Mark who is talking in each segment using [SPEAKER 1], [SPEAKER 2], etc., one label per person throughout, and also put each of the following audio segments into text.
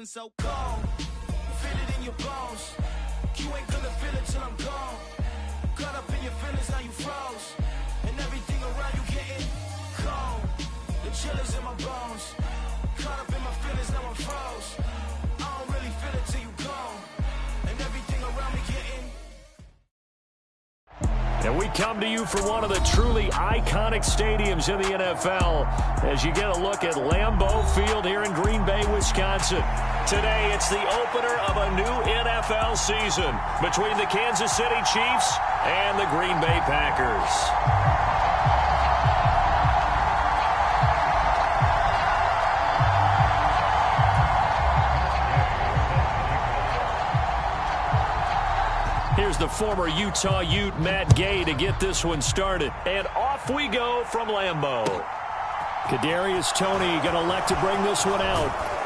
[SPEAKER 1] So cold, feel it in your bones. You ain't gonna feel it till I'm gone. Caught up in your feelings, now you froze. And everything around you getting cold. The chill is in my bones. Caught up in my feelings, now I'm froze. I don't really feel it till you gone. And everything around me getting.
[SPEAKER 2] And we come to you from one of the truly iconic stadiums in the NFL as you get a look at Lambeau Field here in Green Bay, Wisconsin. Today, it's the opener of a new NFL season between the Kansas City Chiefs and the Green Bay Packers. Here's the former Utah Ute, Matt Gay, to get this one started. And off we go from Lambeau. Kadarius Toney going to elect to bring this one out.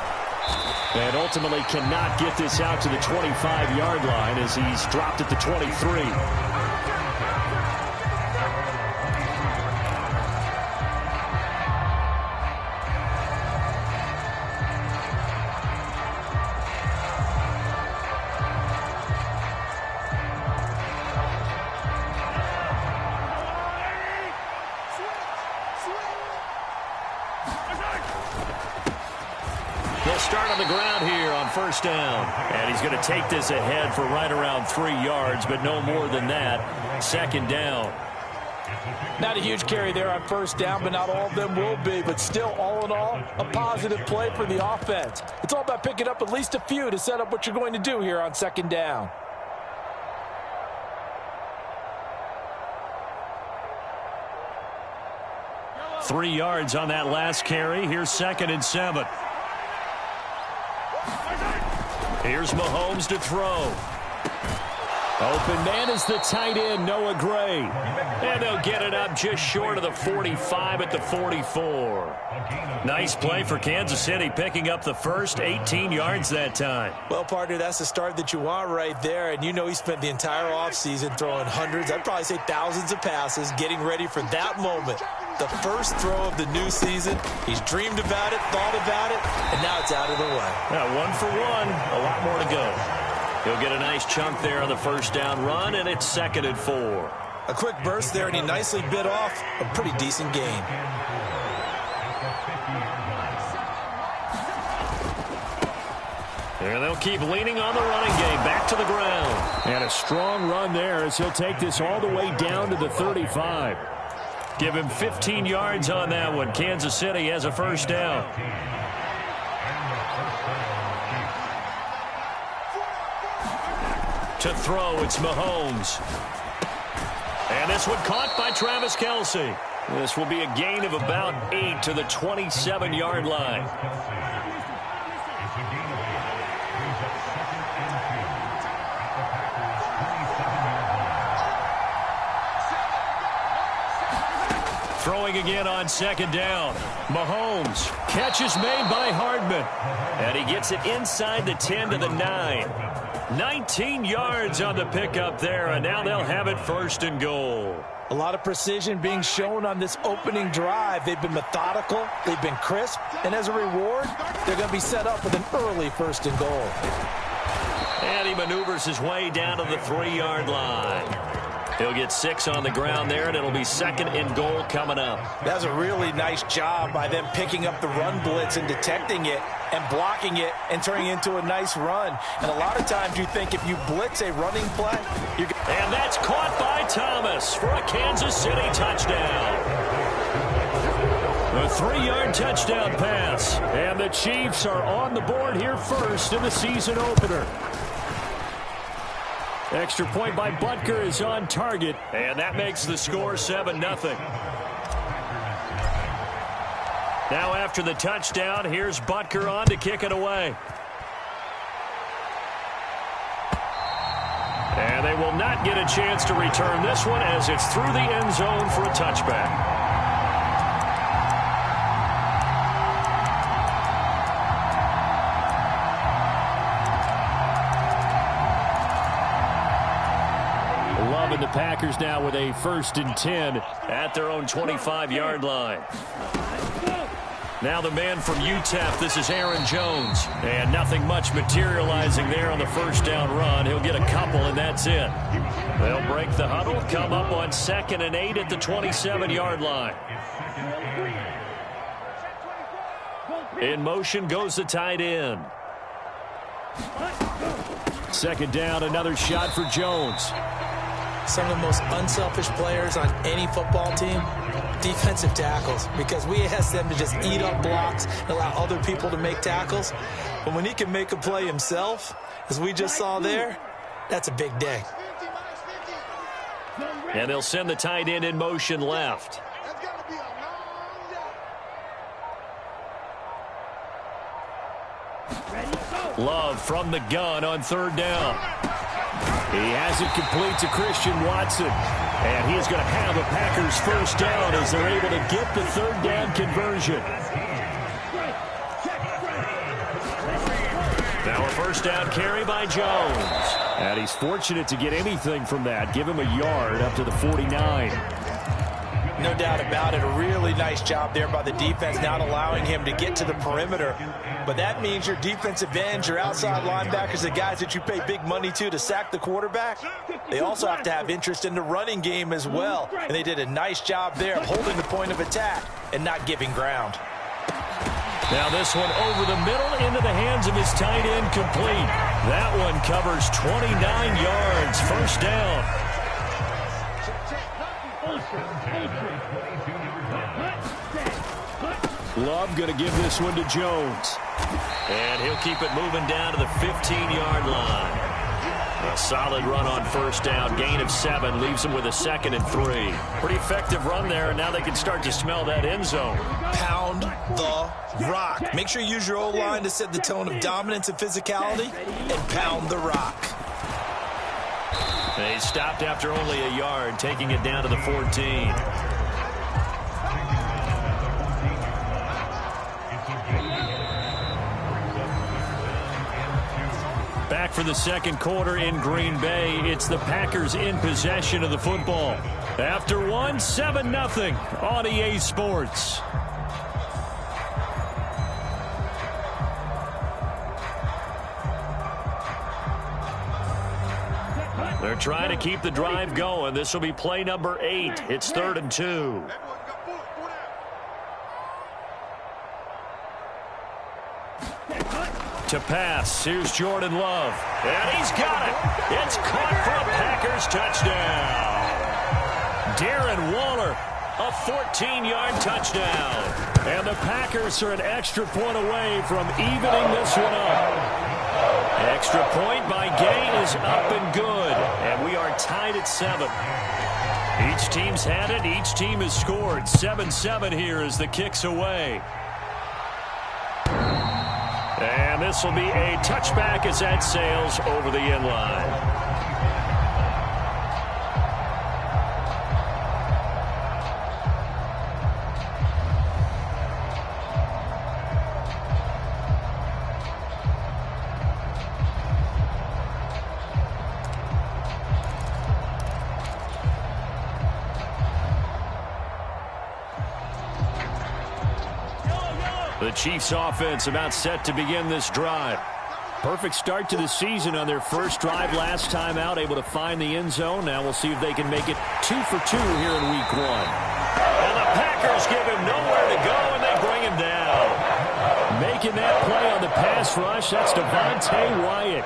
[SPEAKER 2] And ultimately cannot get this out to the 25-yard line as he's dropped at the 23. They'll start on the ground here on first down. And he's going to take this ahead for right around 3 yards, but no more than that. Second down.
[SPEAKER 3] Not a huge carry there on first down, but not all of them will be. But still, all in all, a positive play for the offense. It's all about picking up at least a few to set up what you're going to do here on second down.
[SPEAKER 2] Three yards on that last carry. Here's 2nd and 7. Here's Mahomes to throw. Open man is the tight end, Noah Gray. And they'll get it up just short of the 45 at the 44. Nice play for Kansas City, picking up the first 18 yards that time.
[SPEAKER 3] Well, partner, that's the start that you want right there. And you know he spent the entire offseason throwing hundreds, I'd probably say thousands of passes, getting ready for that moment. The first throw of the new season. He's dreamed about it, thought about it, and now it's out of the way.
[SPEAKER 2] Yeah, 1 for 1, a lot more to go. He'll get a nice chunk there on the first down run, and it's 2nd and 4.
[SPEAKER 3] A quick burst there, and he nicely bit off a pretty decent gain.
[SPEAKER 2] And they'll keep leaning on the running game, back to the ground. And a strong run there as he'll take this all the way down to the 35. Give him 15 yards on that one. Kansas City has a first down. To throw, it's Mahomes. And this one caught by Travis Kelce. This will be a gain of about 8 to the 27-yard line. Throwing again on second down. Mahomes. Catch is made by Hardman. And he gets it inside the 10 to the 9. 19 yards on the pickup there, and now they'll have it 1st and goal.
[SPEAKER 3] A lot of precision being shown on this opening drive. They've been methodical, they've been crisp, and as a reward, they're going to be set up with an early 1st and goal.
[SPEAKER 2] And he maneuvers his way down to the 3-yard line. He'll get 6 on the ground there, and it'll be 2nd and goal coming up.
[SPEAKER 3] That's a really nice job by them picking up the run blitz and detecting it and blocking it and turning it into a nice run. And a lot of times you think if you blitz a running play, you're going to...
[SPEAKER 2] And that's caught by Thomas for a Kansas City touchdown. A 3-yard touchdown pass. And the Chiefs are on the board here first in the season opener. Extra point by Butker is on target, and that makes the score 7-0. Now after the touchdown, here's Butker on to kick it away. And they will not get a chance to return this one as it's through the end zone for a touchback. And the Packers now with a 1st and 10 at their own 25-yard line. Now the man from UTEP, this is Aaron Jones. And nothing much materializing there on the first down run. He'll get a couple, and that's it. They'll break the huddle, come up on 2nd and 8 at the 27-yard line. In motion goes the tight end. 2nd down, another shot for Jones.
[SPEAKER 3] Some of the most unselfish players on any football team, defensive tackles, because we ask them to just eat up blocks and allow other people to make tackles. But when he can make a play himself, as we just saw there, that's a big day.
[SPEAKER 2] And they'll send the tight end in motion left. Love from the gun on 3rd down. He has it complete to Christian Watson. And he is going to have a Packers first down as they're able to get the 3rd down conversion. Now a first down carry by Jones. And he's fortunate to get anything from that. Give him a yard up to the 49.
[SPEAKER 3] No doubt about it. A really nice job there by the defense, not allowing him to get to the perimeter. But that means your defensive ends, your outside linebackers, the guys that you pay big money to sack the quarterback, they also have to have interest in the running game as well. And they did a nice job there of holding the point of attack and not giving ground.
[SPEAKER 2] Now this one over the middle into the hands of his tight end, complete. That one covers 29 yards. First down. Love going to give this one to Jones. And he'll keep it moving down to the 15-yard line. A solid run on first down. Gain of 7 leaves him with a 2nd and 3. Pretty effective run there, and now they can start to smell that end zone.
[SPEAKER 3] Pound the rock. Make sure you use your O-line to set the tone of dominance and physicality, and pound the rock.
[SPEAKER 2] They stopped after only a yard, taking it down to the 14. Back for the 2nd quarter in Green Bay. It's the Packers in possession of the football. After one, 7-0 on EA Sports. They're trying to keep the drive going. This will be play number 8. It's 3rd and 2. To pass, here's Jordan Love. And he's got it. It's caught for a Packers touchdown. Darren Waller, a 14-yard touchdown. And the Packers are an extra point away from evening this one up. Extra point by Gay is up and good. And we are tied at 7. Each team's had it. Each team has scored. 7-7 here as the kick's away. And this will be a touchback as that sails over the end line. The Chiefs offense about set to begin this drive. Perfect start to the season on their first drive last time out, able to find the end zone. Now we'll see if they can make it 2 for 2 here in week 1. And the Packers give him nowhere to go, and they bring him down. Making that play on the pass rush, that's Devontae Wyatt.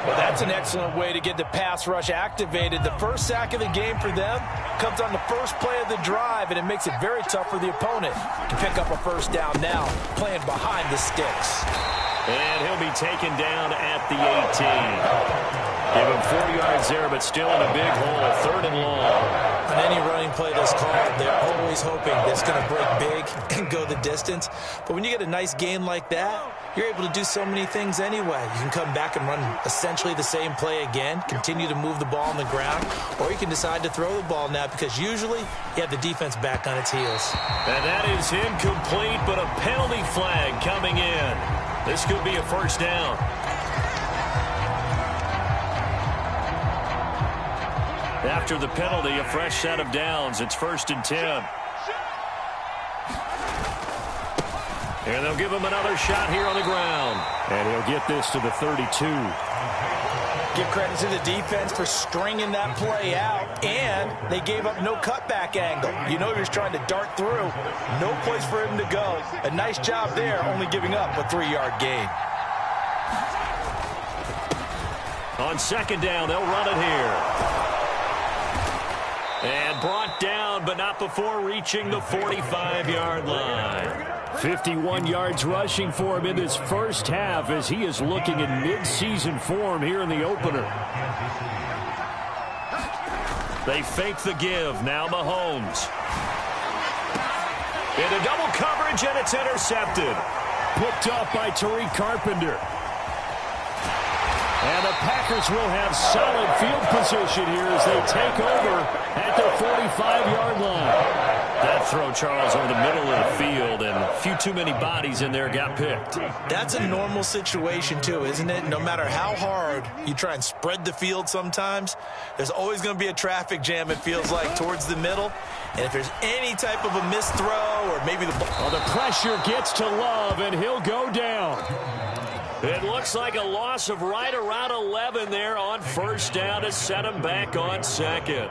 [SPEAKER 3] Well, that's an excellent way to get the pass rush activated. The first sack of the game for them comes on the first play of the drive, and it makes it very tough for the opponent to pick up a first down now, playing behind the sticks.
[SPEAKER 2] And he'll be taken down at the 18. Give him 4 yards there, but still in a big hole, 3rd and long.
[SPEAKER 3] On any running play that's called, they're always hoping that it's going to break big and go the distance. But when you get a nice gain like that, you're able to do so many things anyway. You can come back and run essentially the same play again, continue to move the ball on the ground, or you can decide to throw the ball now because usually you have the defense back on its heels.
[SPEAKER 2] And that is incomplete, but a penalty flag coming in. This could be a first down. After the penalty, a fresh set of downs. It's 1st and 10. And they'll give him another shot here on the ground. And he'll get this to the 32.
[SPEAKER 3] Give credit to the defense for stringing that play out, and they gave up no cutback angle. You know he was trying to dart through. No place for him to go. A nice job there, only giving up a 3-yard gain.
[SPEAKER 2] On second down, they'll run it here. And brought down, but not before reaching the 45-yard line. 51 yards rushing for him in this first half as he is looking in mid-season form here in the opener. They fake the give. Now Mahomes. Into double coverage, and it's intercepted. Picked up by Tariq Carpenter. And the Packers will have solid field position here as they take over at the 45-yard line. That throw, Charles, over the middle of the field, and a few too many bodies in there got picked.
[SPEAKER 3] That's a normal situation, too, isn't it? No matter how hard you try and spread the field sometimes, there's always going to be a traffic jam, it feels like, towards the middle. And if there's any type of a missed throw or maybe the ball...
[SPEAKER 2] Well, the pressure gets to Love, and he'll go down. It looks like a loss of right around 11 there on first down to set him back on second.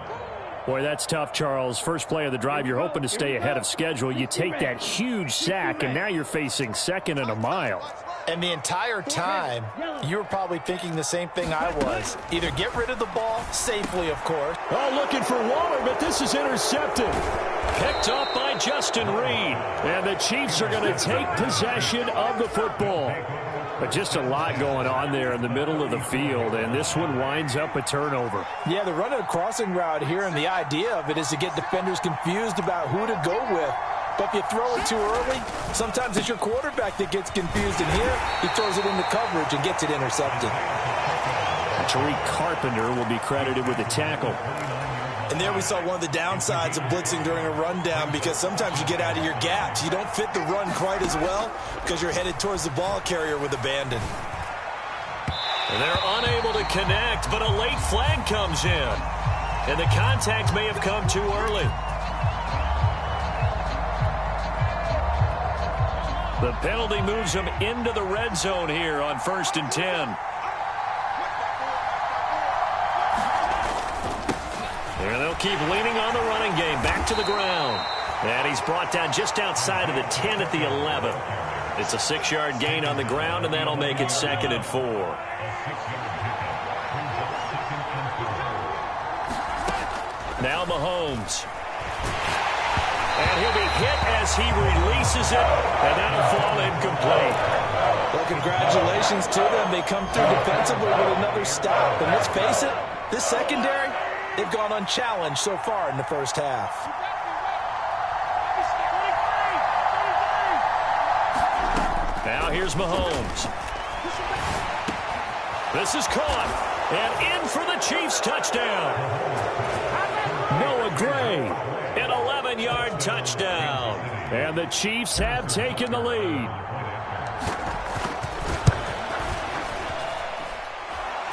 [SPEAKER 2] Boy, that's tough, Charles. First play of the drive, you're hoping to stay ahead of schedule. You take that huge sack, and now you're facing second and a mile.
[SPEAKER 3] And the entire time, you were probably thinking the same thing I was. Either get rid of the ball, safely, of course.
[SPEAKER 2] Oh, looking for Waller, but this is intercepted. Picked up by Justin Reed. And the Chiefs are going to take possession of the football. But just a lot going on there in the middle of the field, and this one winds up a turnover.
[SPEAKER 3] Yeah, they're running a crossing route here, and the idea of it is to get defenders confused about who to go with. But if you throw it too early, sometimes it's your quarterback that gets confused, and here he throws it into coverage and gets it intercepted.
[SPEAKER 2] Tariq Carpenter will be credited with the tackle.
[SPEAKER 3] And there we saw one of the downsides of blitzing during a rundown, because sometimes you get out of your gaps. You don't fit the run quite as well because you're headed towards the ball carrier with abandon.
[SPEAKER 2] And they're unable to connect, but a late flag comes in. And the contact may have come too early. The penalty moves them into the red zone here on 1st and 10. And they'll keep leaning on the running game. Back to the ground. And he's brought down just outside of the 10 at the 11. It's a 6-yard gain on the ground, and that'll make it 2nd and 4. Now Mahomes. And he'll be hit as he releases it, and that'll fall incomplete.
[SPEAKER 3] Well, congratulations to them. They come through defensively with another stop. And let's face it, this secondary, they've gone unchallenged so far in the first half.
[SPEAKER 2] Now here's Mahomes. This is caught. And in for the Chiefs touchdown. Noah Gray, an 11-yard touchdown. And the Chiefs have taken the lead.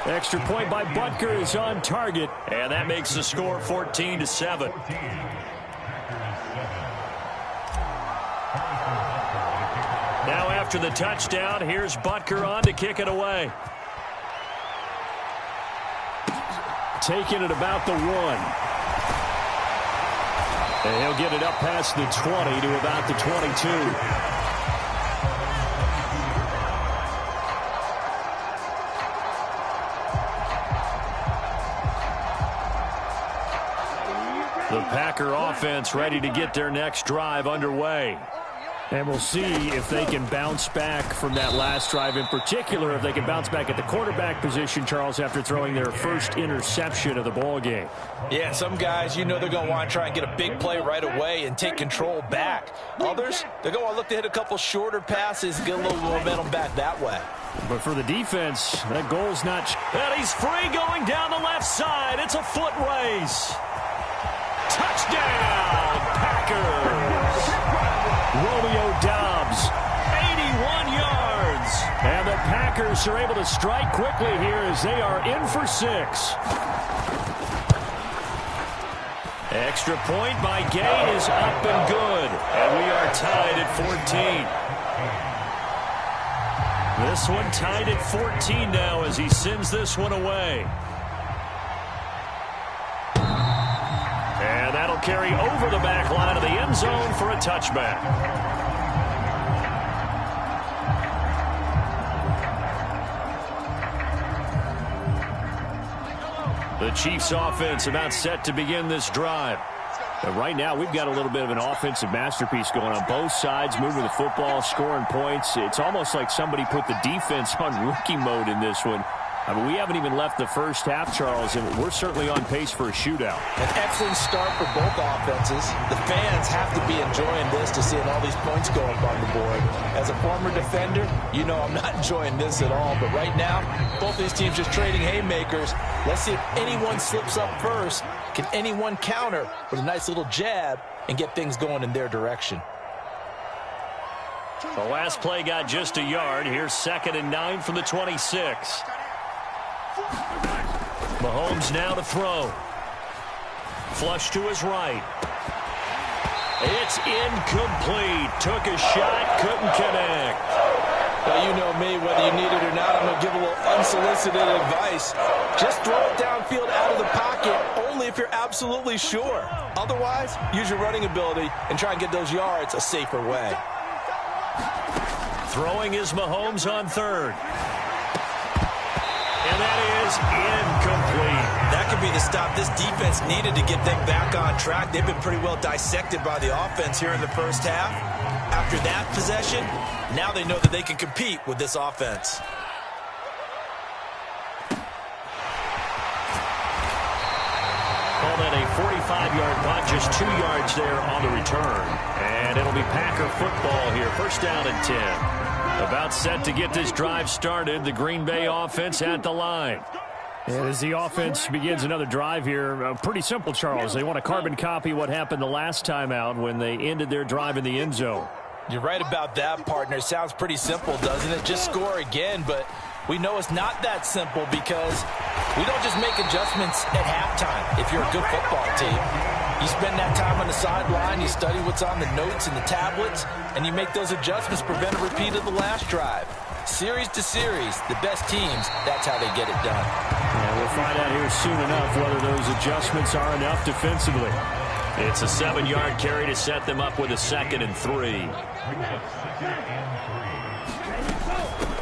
[SPEAKER 2] Extra point by Butker is on target, and that makes the score 14-7. Now after the touchdown, here's Butker on to kick it away. Taking it about the 1. And he'll get it up past the 20 to about the 22. The Packer offense ready to get their next drive underway. And we'll see if they can bounce back from that last drive, in particular if they can bounce back at the quarterback position, Charles, after throwing their first interception of the ball game.
[SPEAKER 3] Yeah, some guys, you know they're going to want to try and get a big play right away and take control back. Others, they're going to look to hit a couple shorter passes and get a little momentum back that way.
[SPEAKER 2] But for the defense, that goal's not... And he's free going down the left side. It's a foot race. Touchdown, Packers! Romeo Doubs, 81 yards. And the Packers are able to strike quickly here as they are in for 6. Extra point by Gay is up and good. And we are tied at 14. This one tied at 14 now as he sends this one away. And that'll carry over the back line of the end zone for a touchback. The Chiefs offense about set to begin this drive. But right now, we've got a little bit of an offensive masterpiece going on both sides, moving the football, scoring points. It's almost like somebody put the defense on rookie mode in this one. I mean, we haven't even left the first half, Charles, and we're certainly on pace for a shootout.
[SPEAKER 3] An excellent start for both offenses. The fans have to be enjoying this to seeing all these points go up on the board. As a former defender, you know I'm not enjoying this at all. But right now, both these teams just trading haymakers. Let's see if anyone slips up first. Can anyone counter with a nice little jab and get things going in their direction?
[SPEAKER 2] The last play got just a yard. Here's 2nd and 9 from the 26. Mahomes now to throw. Flush to his right. It's incomplete. Took a shot, couldn't connect.
[SPEAKER 3] Well, you know me, whether you need it or not, I'm going to give a little unsolicited advice. Just throw it downfield out of the pocket, only if you're absolutely sure. Otherwise, use your running ability and try and get those yards a safer way.
[SPEAKER 2] Throwing is Mahomes on 3rd. And that is incomplete.
[SPEAKER 3] That could be the stop this defense needed to get them back on track. They've been pretty well dissected by the offense here in the first half. After that possession, now they know that they can compete with this offense.
[SPEAKER 2] Call that a 45-yard punt, just 2 yards there on the return. And it'll be Packer football here. First down and 10. About set to get this drive started. The Green Bay offense at the line. And as the offense begins another drive here, pretty simple, Charles. They want to carbon copy what happened the last time out when they ended their drive in the end zone.
[SPEAKER 3] You're right about that, partner. Sounds pretty simple, doesn't it? Just score again, but we know it's not that simple because we don't just make adjustments at halftime if you're a good football team. You spend that time on the sideline, you study what's on the notes and the tablets, and you make those adjustments, prevent a repeat of the last drive. Series to series, the best teams, that's how they get it done.
[SPEAKER 2] And we'll find out here soon enough whether those adjustments are enough defensively. It's a 7-yard carry to set them up with a 2nd and 3.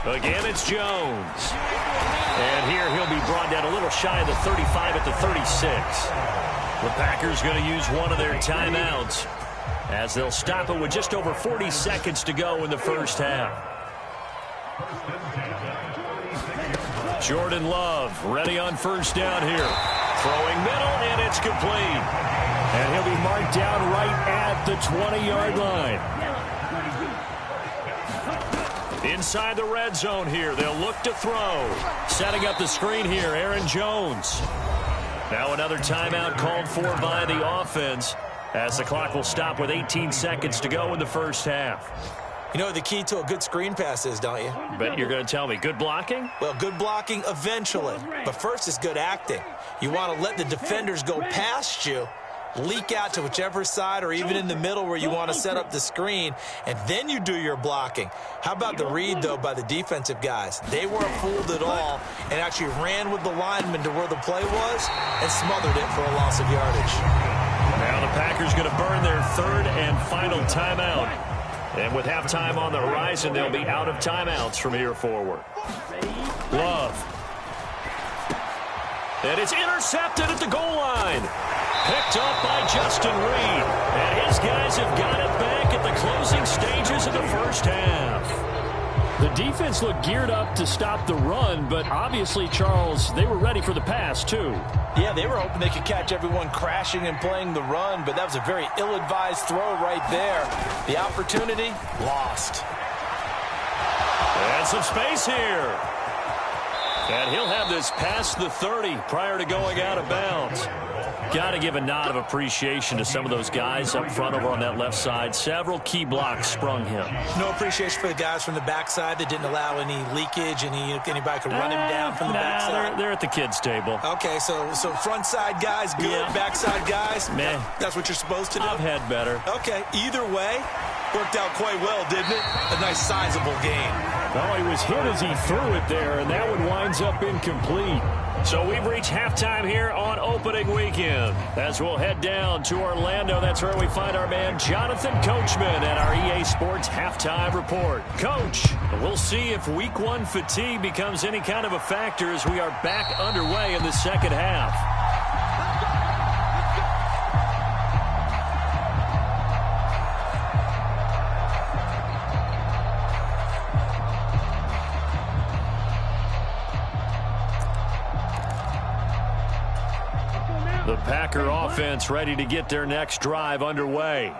[SPEAKER 2] Again, it's Jones. And here he'll be brought down a little shy of the 35 at the 36. The Packers going to use one of their timeouts as they'll stop it with just over 40 seconds to go in the first half. Jordan Love ready on first down here. Throwing middle, and it's complete. And he'll be marked down right at the 20-yard line. Inside the red zone here, they'll look to throw. Setting up the screen here, Aaron Jones. Now another timeout called for by the offense as the clock will stop with 18 seconds to go in the first half.
[SPEAKER 3] You know what the key to a good screen pass is, don't you?
[SPEAKER 2] Bet you're going to tell me. Good blocking?
[SPEAKER 3] Well, good blocking eventually. But first is good acting. You want to let the defenders go past you, leak out to whichever side or even in the middle where you want to set up the screen, and then you do your blocking. How about the read, though, by the defensive guys? They weren't fooled at all and actually ran with the lineman to where the play was and smothered it for a loss of yardage.
[SPEAKER 2] Now the Packers going to burn their 3rd and final timeout. And with halftime on the horizon, they'll be out of timeouts from here forward. Love. And it's intercepted at the goal line. Picked up by Justin Reed. And his guys have got it back at the closing stages of the first half. The defense looked geared up to stop the run, but obviously, Charles, they were ready for the pass, too.
[SPEAKER 3] Yeah, they were hoping they could catch everyone crashing and playing the run, but that was a very ill-advised throw right there. The opportunity, lost.
[SPEAKER 2] And some space here. And he'll have this past the 30 prior to going out of bounds. Got to give a nod of appreciation to some of those guys up front over on that left side. Several key blocks sprung him.
[SPEAKER 3] No appreciation for the guys from the backside that didn't allow any leakage, anybody could run him down from the backside.
[SPEAKER 2] They're at the kids' table.
[SPEAKER 3] Okay, so front side guys good, yeah. Backside guys,
[SPEAKER 2] meh.
[SPEAKER 3] That's what you're supposed to do?
[SPEAKER 2] I've had better.
[SPEAKER 3] Okay, either way, worked out quite well, didn't it? A nice sizable game.
[SPEAKER 2] Oh, he was hit as he threw it there, and that one winds up incomplete. So we've reached halftime here on opening weekend. As we'll head down to Orlando, that's where we find our man Jonathan Coachman at our EA Sports Halftime Report. Coach, we'll see if Week 1 fatigue becomes any kind of a factor as we are back underway in the second half. The Packer offense ready to get their next drive underway.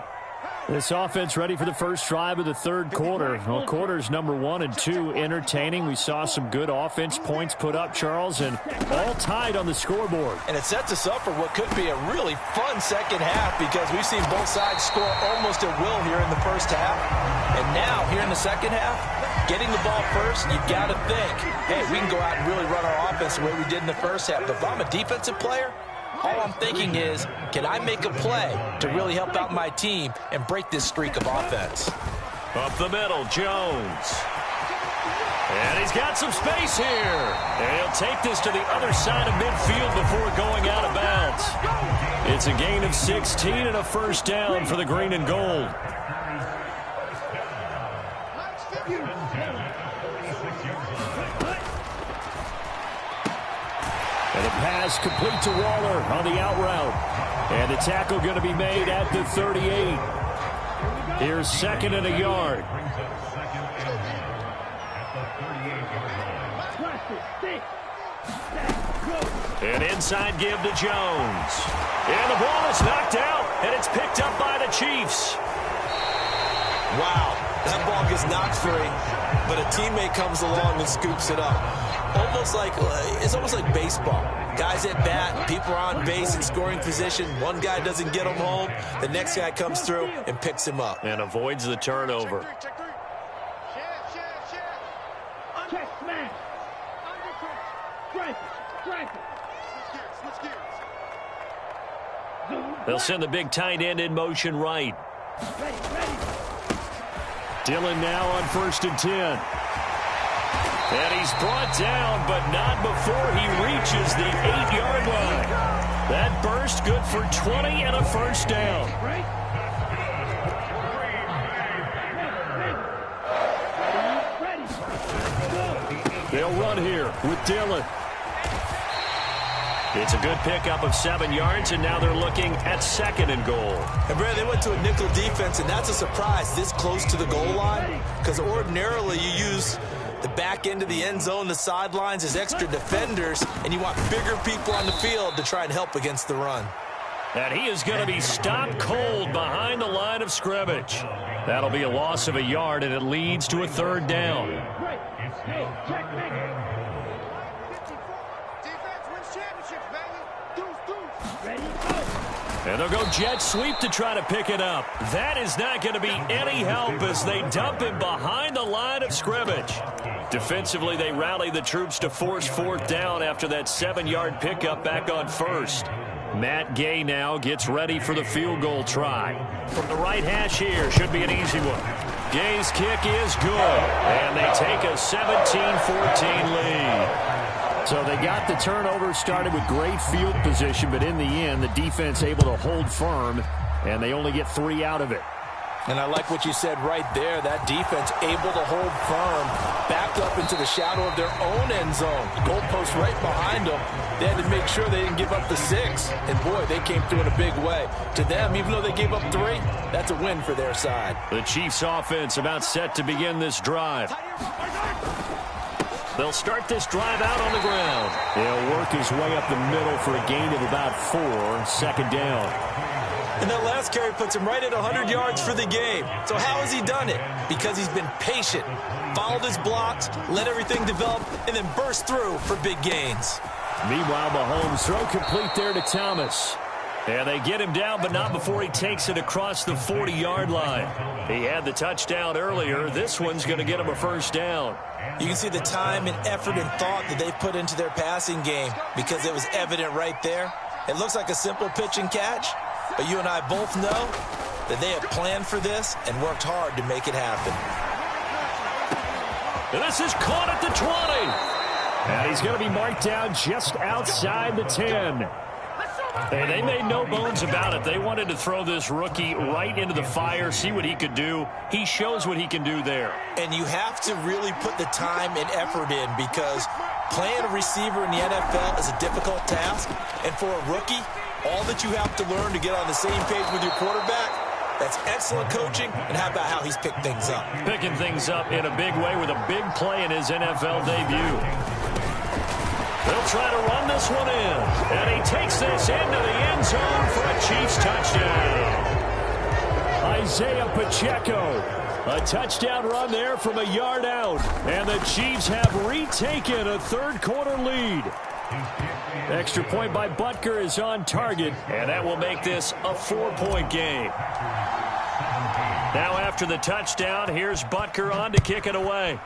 [SPEAKER 2] This offense ready for the first drive of the third quarter. Well, quarters number 1 and 2 entertaining. We saw some good offense points put up, Charles, and all tied on the scoreboard.
[SPEAKER 3] And it sets us up for what could be a really fun second half because we've seen both sides score almost at will here in the first half. And now, here in the second half, getting the ball first, you've got to think, hey, we can go out and really run our offense the way we did in the first half. But if I'm a defensive player, all I'm thinking is, can I make a play to really help out my team and break this streak of offense?
[SPEAKER 2] Up the middle, Jones. And he's got some space here. And he'll take this to the other side of midfield before going out of bounds. It's a gain of 16 and a first down for the green and gold. And the pass complete to Waller on the out route. And the tackle going to be made at the 38. Here's second and a yard. An inside give to Jones. And the ball is knocked out, and it's picked up by the Chiefs.
[SPEAKER 3] Wow, that ball gets knocked free, but a teammate comes along and scoops it up. It's almost like baseball. Guys at bat, people are on base in scoring position. One guy doesn't get him home. The next guy comes through and picks him up.
[SPEAKER 2] And avoids the turnover. They'll send the big tight end in motion right. Dillon now on 1st and 10. And he's brought down, but not before he reaches the 8-yard line. That burst good for 20 and a first down. They'll run here with Dillon. It's a good pickup of 7 yards, and now they're looking at 2nd and goal.
[SPEAKER 3] And, Brad, they went to a nickel defense, and that's a surprise this close to the goal line because ordinarily you use the back end of the end zone, the sidelines as extra defenders, and you want bigger people on the field to try and help against the run.
[SPEAKER 2] And he is going to be stopped cold behind the line of scrimmage. That'll be a loss of a yard, and it leads to a 3rd down. And they'll go jet sweep to try to pick it up. That is not going to be any help as they dump him behind the line of scrimmage. Defensively, they rally the troops to force 4th down after that 7-yard pickup back on 1st. Matt Gay now gets ready for the field goal try. From the right hash here, should be an easy one. Gay's kick is good, and they take a 17-14 lead. So they got the turnover started with great field position, but in the end, the defense able to hold firm, and they only get 3 out of it.
[SPEAKER 3] And I like what you said right there. That defense able to hold firm, backed up into the shadow of their own end zone. Goalpost right behind them. They had to make sure they didn't give up the 6. And, boy, they came through in a big way. To them, even though they gave up 3, that's a win for their side.
[SPEAKER 2] The Chiefs offense about set to begin this drive. They'll start this drive out on the ground. He'll work his way up the middle for a gain of about 4, 2nd down.
[SPEAKER 3] And that last carry puts him right at 100 yards for the game. So how has he done it? Because he's been patient, followed his blocks, let everything develop, and then burst through for big gains.
[SPEAKER 2] Meanwhile, Mahomes throw complete there to Thomas. And they get him down, but not before he takes it across the 40-yard line. He had the touchdown earlier. This one's going to get him a 1st down.
[SPEAKER 3] You can see the time and effort and thought that they put into their passing game because it was evident right there. It looks like a simple pitch and catch, but you and I both know that they have planned for this and worked hard to make it happen.
[SPEAKER 2] And this is caught at the 20. And he's going to be marked down just outside the 10. And they made no bones about it. They wanted to throw this rookie right into the fire, see what he could do. He shows what he can do there.
[SPEAKER 3] And you have to really put the time and effort in, because playing a receiver in the NFL is a difficult task. And for a rookie, all that you have to learn to get on the same page with your quarterback, that's excellent coaching. And how about how he's picked things up?
[SPEAKER 2] Picking things up in a big way with a big play in his NFL debut. They'll try to run this one in. And he takes this into the end zone for a Chiefs touchdown. Isaiah Pacheco. A touchdown run there from a yard out. And the Chiefs have retaken a third-quarter lead. Extra point by Butker is on target. And that will make this a 4-point game. Now after the touchdown, here's Butker on to kick it away.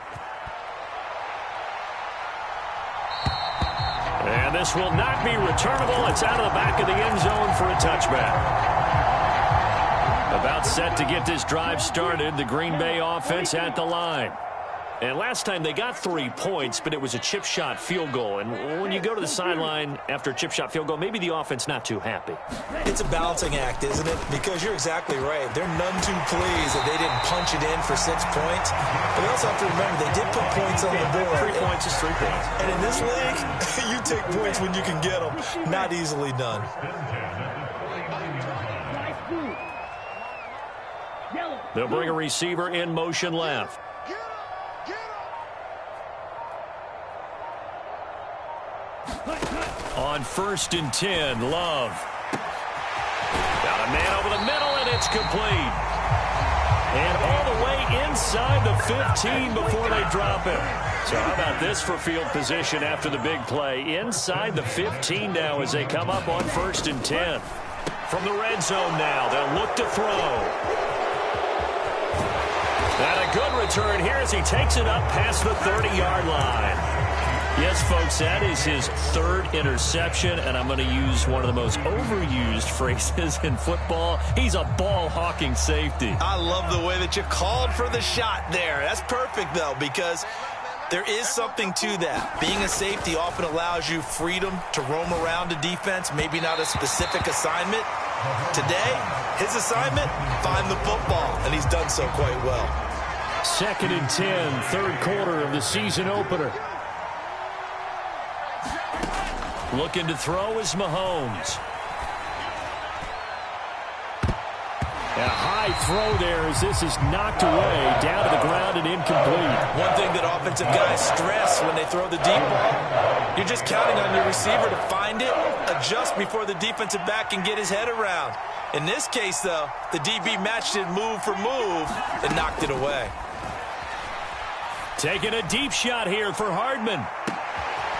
[SPEAKER 2] And this will not be returnable. It's out of the back of the end zone for a touchback. About set to get this drive started, the Green Bay offense at the line. And last time they got 3 points, but it was a chip shot field goal. And when you go to the sideline after a chip shot field goal, maybe the offense not too happy. It's a balancing act, isn't it? Because you're exactly right. They're none too pleased that they didn't punch it in for 6 points. But we also have to remember they did put points on the board. 3 points is 3 points. And in this league, you take points when you can get them. Not easily done. They'll bring a receiver in motion left. On 1st and 10, Love. Got a man over the middle, and it's complete. And all the way inside the 15 before they drop him. So how about this for field position after the big play? Inside the 15 now as they come up on 1st and 10. From the red zone now, they'll look to throw. And a good return here as he takes it up past the 30-yard line. Yes, folks, that is his 3rd interception, and I'm going to use one of the most overused phrases in football. He's a ball-hawking safety. I love the way that you called for the shot there. That's perfect, though, because there is something to that. Being a safety often allows you freedom to roam around a defense, maybe not a specific assignment. Today, his assignment, find the football, and he's done so quite well. 2nd and 10, third quarter of the season opener. Looking to throw is Mahomes. A high throw there as this is knocked away, down to the ground and incomplete. One thing that offensive guys stress when they throw the deep ball, you're just counting on your receiver to find it, adjust before the defensive back can get his head around. In this case, though, the DB matched it move for move and knocked it away. Taking a deep shot here for Hardman.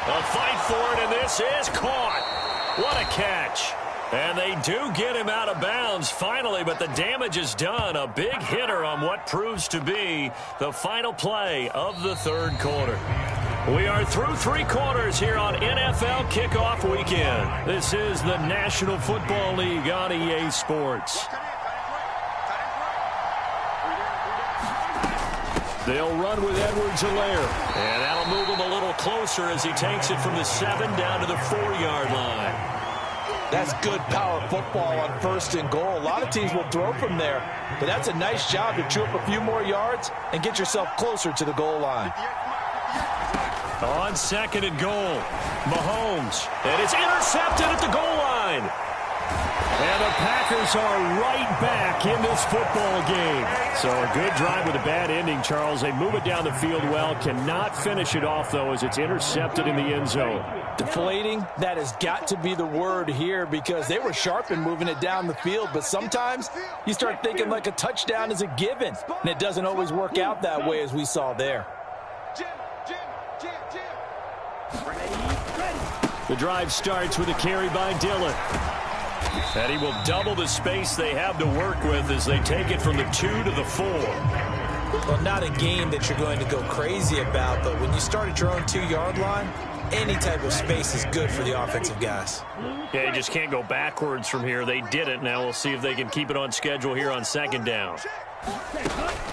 [SPEAKER 2] A fight for it, and this is caught. What a catch. And they do get him out of bounds finally, but the damage is done. A big hitter on what proves to be the final play of the third quarter. We are through 3 quarters here on NFL Kickoff Weekend. This is the National Football League on EA Sports. They'll run with Edwards-Helaire. And that'll move him a little closer as he takes it from the 7 down to the 4-yard line. That's good power football on 1st and goal. A lot of teams will throw from there, but that's a nice job to chew up a few more yards and get yourself closer to the goal line. On 2nd and goal, Mahomes. And it's intercepted at the goal line. And the Packers are right back in this football game. So a good drive with a bad ending, Charles. They move it down the field well. Cannot finish it off, though, as it's intercepted in the end zone. Deflating, that has got to be the word here because they were sharp in moving it down the field. But sometimes you start thinking like a touchdown is a given. And it doesn't always work out that way as we saw there. The drive starts with a carry by Dillon. And he will double the space they have to work with as they take it from the 2 to the 4. Well, not a game that you're going to go crazy about, but when you start at your own 2-yard line, any type of space is good for the offensive guys. Yeah, you just can't go backwards from here. They did it. Now we'll see if they can keep it on schedule here on 2nd down.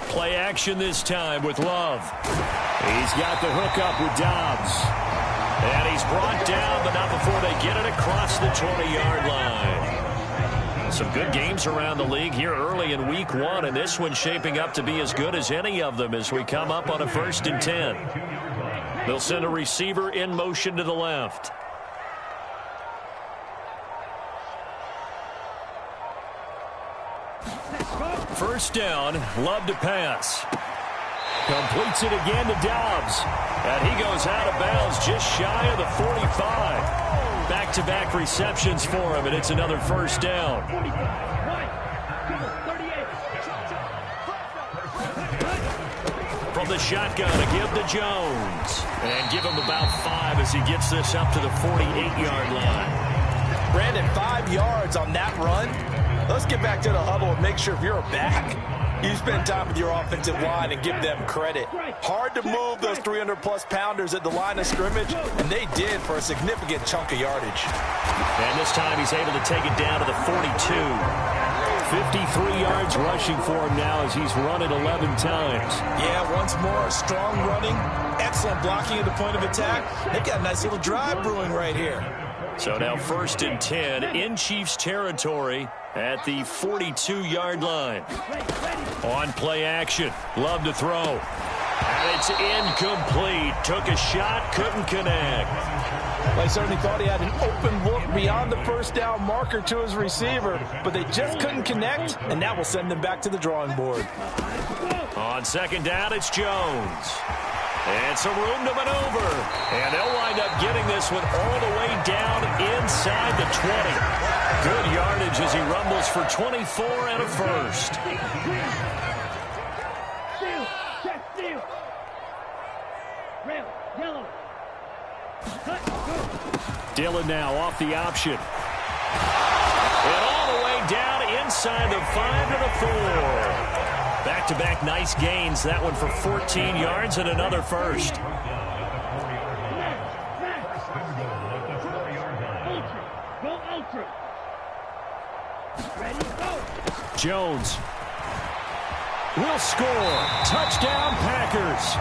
[SPEAKER 2] Play action this time with Love. He's got the hookup with Dobbs. And he's brought down, but not before they get it across the 20-yard line. Some good games around the league here early in week 1, and this one's shaping up to be as good as any of them as we come up on a 1st and 10. They'll send a receiver in motion to the left. First down, Love to pass. Completes it again to Dobbs. And he goes out of bounds just shy of the 45. Back-to-back receptions for him, and it's another first down. From the shotgun, a give to Jones. And give him about 5 as he gets this up to the 48-yard line.
[SPEAKER 3] Brandon, 5 yards on that run. Let's get back to the huddle and make sure if you're back, you spend time with your offensive line and give them credit. Hard to move those 300-plus pounders at the line of scrimmage, and they did for a significant chunk of yardage.
[SPEAKER 2] And this time he's able to take it down to the 42. 53 yards rushing for him now as he's run it 11 times.
[SPEAKER 3] Yeah, once more, strong running, excellent blocking at the point of attack. They've got a nice little drive brewing right here.
[SPEAKER 2] So now 1st and 10 in Chiefs territory at the 42-yard line. On play action, Love to throw. And it's incomplete. Took a shot, couldn't connect.
[SPEAKER 3] Well, I certainly thought he had an open look beyond the first down marker to his receiver, but they just couldn't connect, and that will send them back to the drawing board.
[SPEAKER 2] On 2nd down, it's Jones. And some room to maneuver. And they'll wind up getting this one all the way down inside the 20. Good yardage as he rumbles for 24 and a first. Dillon now off the option. And all the way down inside the 5 to the 4. Back-to-back nice gains. That one for 14 yards and another first. Jones will score. Touchdown, Packers.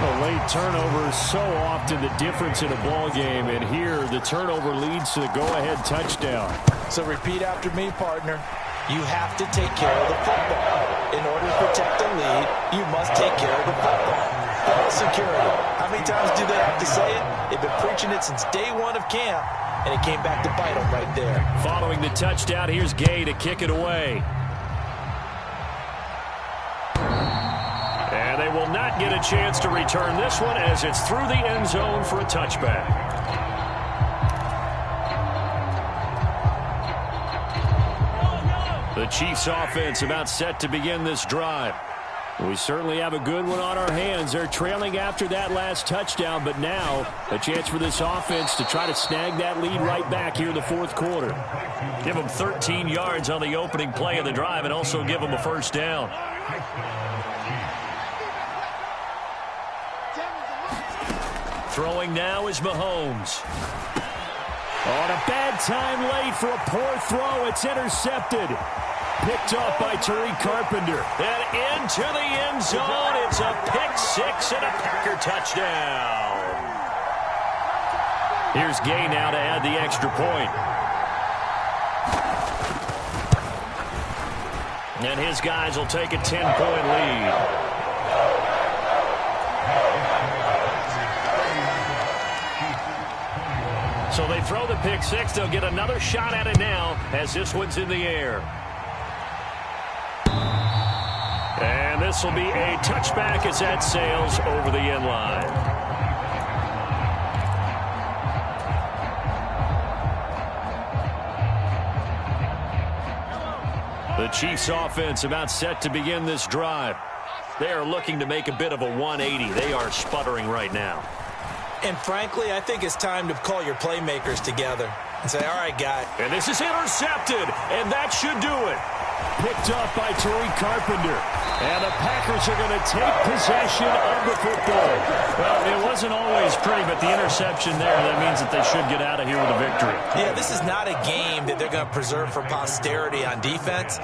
[SPEAKER 2] A late turnover is so often the difference in a ball game, and here the turnover leads to the go-ahead touchdown. So repeat after me, partner. You have to take care of the football. In order to protect the lead, you must take care of the football. Ball security. How many times do they have to say it? They've been preaching it since day 1 of camp, and it came back to bite them right there. Following the touchdown, here's Gay to kick it away. And they will not get a chance to return this one as it's through the end zone for a touchback. The Chiefs offense about set to begin this drive. We certainly have a good one on our hands. They're trailing after that last touchdown, but now a chance for this offense to try to snag that lead right back here in the 4th quarter. Give them 13 yards on the opening play of the drive and also give them a first down. Throwing now is Mahomes. On a bad time late for a poor throw. It's intercepted. Picked off by Tariq Carpenter. And into the end zone. It's a pick 6 and a Packer touchdown. Here's Gay now to add the extra point. And his guys will take a 10-point lead. So they throw the pick 6. They'll get another shot at it now as this one's in the air. And this will be a touchback as that sails over the end line. The Chiefs offense about set to begin this drive. They are looking to make a bit of a 180. They are sputtering right now.
[SPEAKER 3] And frankly, I think it's time to call your playmakers together and say, all right, guy.
[SPEAKER 2] And this is intercepted, and that should do it. Picked up by Tariq Carpenter. And the Packers are going to take possession of the football. Well, it wasn't always pretty, but the interception there, that means that they should get out of here with a victory.
[SPEAKER 3] Yeah, this is not a game that they're going to preserve for posterity on defense.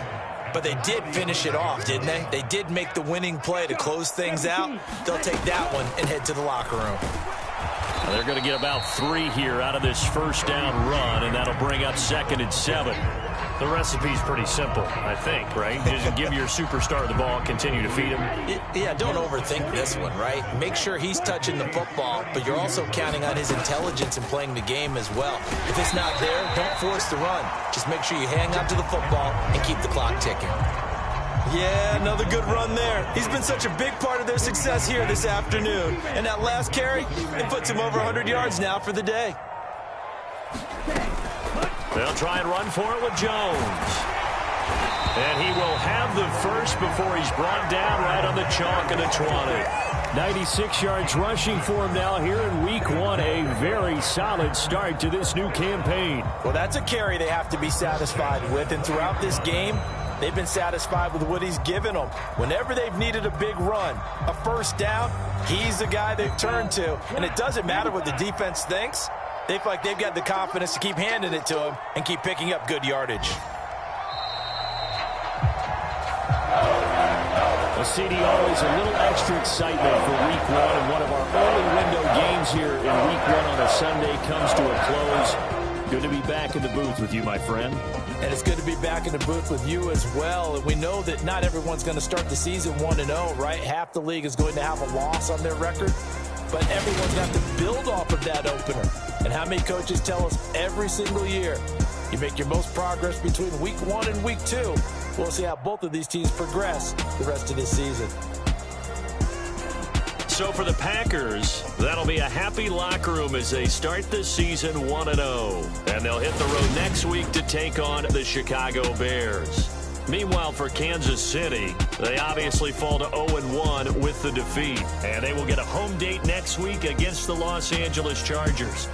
[SPEAKER 3] But they did finish it off, didn't they? They did make the winning play to close things out. They'll take that one and head to the locker room.
[SPEAKER 2] Well, they're going to get about 3 here out of this first down run, and that'll bring up 2nd and 7. The recipe's pretty simple, I think, right? Just give your superstar the ball, continue to feed him.
[SPEAKER 3] Yeah, don't overthink this one, right? Make sure he's touching the football, but you're also counting on his intelligence in playing the game as well. If it's not there, don't force the run. Just make sure you hang on to the football and keep the clock ticking. Yeah, another good run there. He's been such a big part of their success here this afternoon. And that last carry, it puts him over 100 yards now for the day.
[SPEAKER 2] They'll try and run for it with Jones. And he will have the first before he's brought down right on the chalk of the 20. 96 yards rushing for him now here in week 1. A very solid start to this new campaign.
[SPEAKER 3] Well, that's a carry they have to be satisfied with. And throughout this game, they've been satisfied with what he's given them. Whenever they've needed a big run, a first down, he's the guy they've turned to. And it doesn't matter what the defense thinks. They feel like they've got the confidence to keep handing it to him and keep picking up good yardage.
[SPEAKER 2] Well, CD, always a little extra excitement for week 1, and one of our early window games here in week 1 on a Sunday comes to a close. Good to be back in the booth with you, my friend.
[SPEAKER 3] And it's good to be back in the booth with you as well. And we know that not everyone's going to start the season 1-0, right? Half the league is going to have a loss on their record. But everyone's going to have to build off of that opener. And how many coaches tell us every single year, you make your most progress between week 1 and week 2. We'll see how both of these teams progress the rest of this season.
[SPEAKER 2] So for the Packers, that'll be a happy locker room as they start the season 1-0. And they'll hit the road next week to take on the Chicago Bears. Meanwhile, for Kansas City, they obviously fall to 0-1 with the defeat. And they will get a home date next week against the Los Angeles Chargers.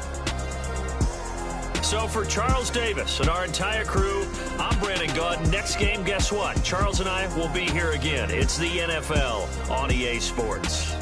[SPEAKER 2] So for Charles Davis and our entire crew, I'm Brandon Gaudin. Next game, guess what? Charles and I will be here again. It's the NFL on EA Sports.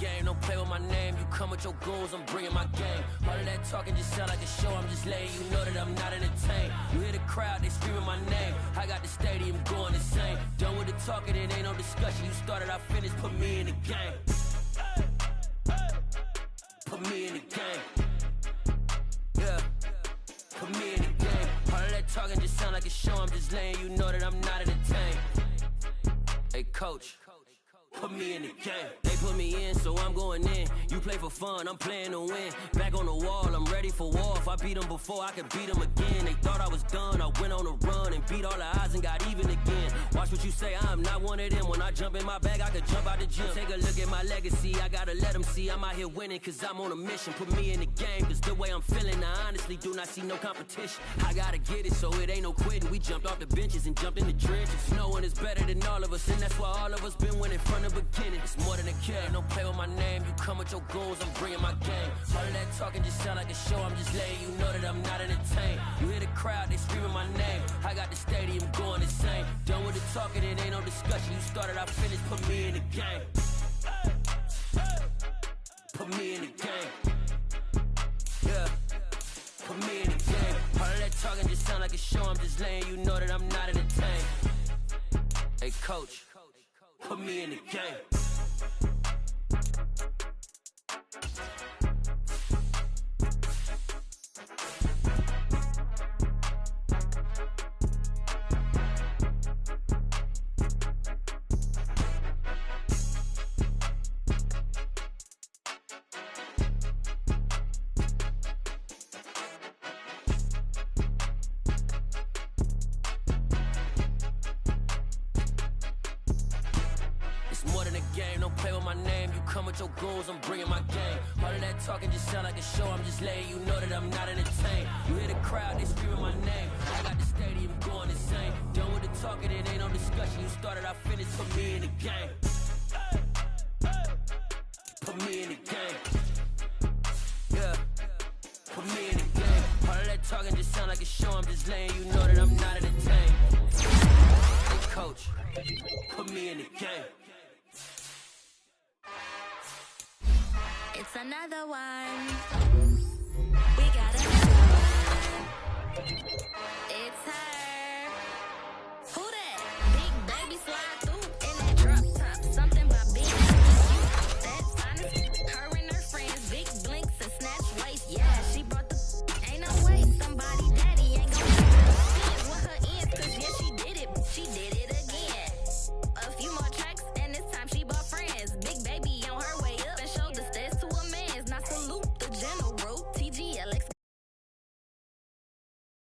[SPEAKER 4] game, don't play with my name. You come with your goons, I'm bringing my game. All of that talking just sound like a show, I'm just letting you know that I'm not entertained. You hear the crowd, they screaming my name. I got the stadium going insane. Done with the talking, it ain't no discussion. You started, I finished, put me in the game. Put me in the game. Yeah, put me in the game. All of that talking just sound like a show, I'm just letting you know that I'm not entertained. Hey, coach. Put me in the game. They put me in, so I'm going in. You play for fun, I'm playing to win. Back on the wall, I'm ready for war. If I beat them before, I can beat them again. They thought I was done, I went on a run and beat all the odds and got even again. Watch what you say, I'm not one of them. When I jump in my bag, I could jump out the gym. Take a look at my legacy, I gotta let them see I'm out here winning, cause I'm on a mission. Put me in the game, cause the way I'm feeling, I honestly do not see no competition. I gotta get it, so it ain't no quitting. We jumped off the benches and jumped in the trenches. No one is better than all of us, and that's why all of us been winning from the beginning. It's more than a kill, don't play with my name. You come with your goons, I'm bringing my game. All of that talking just sound like a show, I'm just letting you know that I'm not entertained. You hear the crowd, they screaming my name. I got the stadium going insane. Done with the talking, it ain't no discussion. You started, I finished, put me in the game. Put me in the game. Yeah, put me in the game. All of that talking just sound like a show, I'm just letting you know that I'm not entertained. Hey, coach. Put me in the game. More than a game, don't play with my name. You come with your goons, I'm bringing my game. All of that talking just sound like a show, I'm just letting you know that I'm not entertained. You hear the crowd, they screaming my name. I got the stadium going insane. Done with the talking, it ain't no discussion. You started, I finished, put me in the game. Put me in the game. Yeah, put me in the game. All of that talking just sound like a show, I'm just letting you know that I'm not entertained. Hey, coach, put me in the game.
[SPEAKER 5] It's another one. We gotta